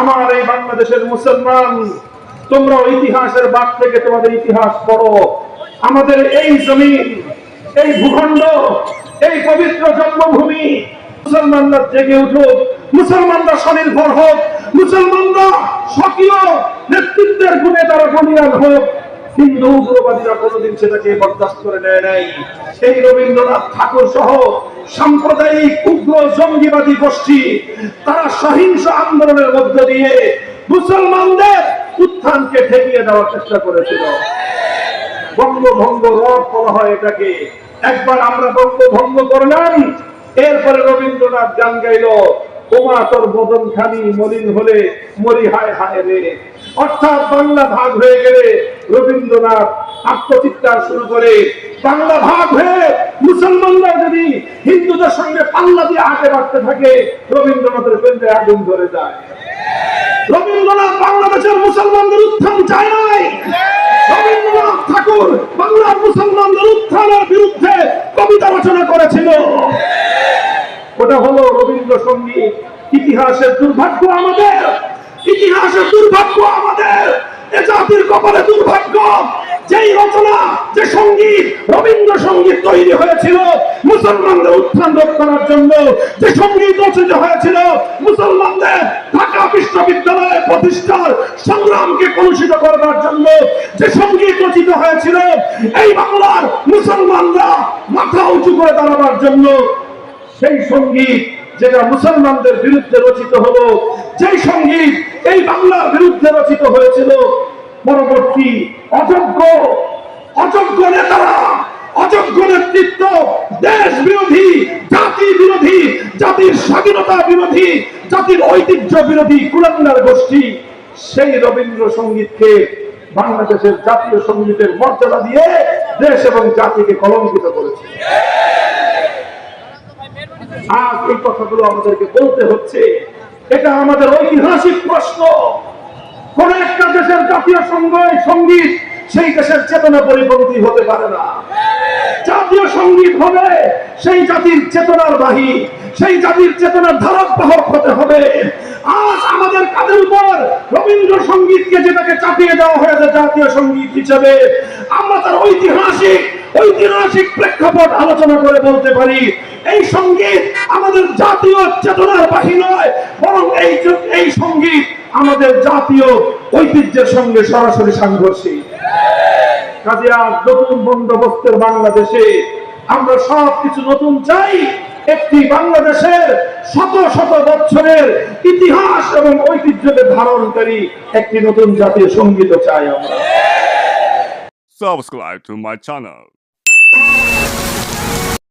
আমার এই বাংলাদেশের মুসলমান, তোমরা ইতিহাসের বাদ থেকে তোমাদের ইতিহাস পড়ো। আমাদের এই জমিন, এই ভূখণ্ড, এই পবিত্র জন্মভূমি, মুসলমানরা জেগে উঠুক, মুসলমানরা স্বনির্ভর হোক, মুসলমানরা স্বকীয় নেতৃত্বের গুণে তারা বলিয়ান হোক। হিন্দু উগ্রবাদীরা কোনোদিন সেটাকে বরদাস্ত করে নেয় নাই। এই রবীন্দ্রনাথ ঠাকুর সহ সাম্প্রদায়িক উগ্র জঙ্গিবাদী গোষ্ঠী তারা সহিংস আন্দোলনের মধ্য দিয়ে মুসলমানদের উত্থানকে ঠেকিয়ে দেওয়ার চেষ্টা করেছিল। বঙ্গভঙ্গ রদ বলা হয় এটাকে। একবার আমরা বঙ্গভঙ্গ করলাম, এরপরে রবীন্দ্রনাথ গান গাইল, ওমা তোর বদন খানি মলিন হলে মরি হায় হায় রে। অর্থাৎ বাংলা ভাগ হয়ে গেলে রবীন্দ্রনাথ আত্মচিৎকার শুরু করে, বাংলা ভাগ হয়ে মুসলমানরা যদি হিন্দুদের সঙ্গে পাল্লা দিয়ে আগে বাড়তে থাকে, রবীন্দ্রনাথের পেন্ডে আগুন ধরে যায়। রবীন্দ্রনাথ বাংলাদেশের মুসলমানদের উত্থান চায় নাই। রবীন্দ্রনাথ ঠাকুর বাংলার মুসলমানদের উত্থানের বিরুদ্ধে কবিতা রচনা করেছিল। ওটা হলো রবীন্দ্রসঙ্গীত। ইতিহাসের দুর্ভাগ্য আমাদের, ইতিহাসের দুর্ভাগ্য আমাদের, এ জাতির কপালে দুর্ভাগ্য। যেই রচনা, যে সঙ্গীত, রবীন্দ্রসঙ্গীত তৈরি হয়েছিল মুসলমানদের উত্থান রোধ করার জন্য, যে সঙ্গীত রচিত হয়েছিল মুসলমানদের ঢাকা বিশ্ববিদ্যালয় প্রতিষ্ঠার সংগ্রামকে কলুষিত করবার জন্য, যে সঙ্গীত রচিত হয়েছিল এই বাংলার মুসলমানরা মাথা উঁচু করে দাঁড়াবার জন্য, সেই সঙ্গীত যেটা মুসলমানদের বিরুদ্ধে রচিত হলো, যেই সঙ্গীত এই বাংলার বিরুদ্ধে রচিত হয়েছিল, পরবর্তী অযোগ্য নেতারা, অযোগ্য নেতৃত্ব, দেশ বিরোধী, জাতি বিরোধী, জাতির স্বাধীনতা বিরোধী, জাতির ঐতিহ্য বিরোধী কুলাঙ্গার গোষ্ঠী সেই রবীন্দ্রসঙ্গীতকে বাংলাদেশের জাতীয় সঙ্গীতের মর্যাদা দিয়ে দেশ এবং জাতিকে কলঙ্কিত করেছে। আজ এই কথাগুলো আমাদেরকে বলতে হচ্ছে। এটা আমাদের ঐতিহাসিক প্রশ্ন। কোন একটা দেশের জাতীয় সঙ্গীত সেই দেশের চেতনা পরিপন্থী হতে পারে না। জাতীয় সঙ্গীত হবে সেই জাতির চেতনার বাহী, সেই জাতির চেতনার ধারক বাহক হতে হবে। আজ আমাদের কাদের উপর রবীন্দ্রসঙ্গীতকে যেটাকে চাপিয়ে দেওয়া হয়েছে জাতীয় সঙ্গীত হিসেবে, আমরা তার ঐতিহাসিক প্রেক্ষাপট আলোচনা করে বলতে পারি এই সঙ্গীত আমাদের জাতীয় চেতনার বাহী নয়, বরং এই সঙ্গীত আমাদের জাতীয় ঐতিহ্যের সঙ্গে সরাসরি সাংঘর্ষিক। কাজে আজ নতুন বন্দোবস্তের বাংলাদেশে আমরা সবকিছু নতুন চাই। একটি বাংলাদেশের শত শত বছরের ইতিহাস এবং ঐতিহ্যকে ধারণকারী একটি নতুন জাতীয় সঙ্গীত চাই আমরা। Subscribe to my channel.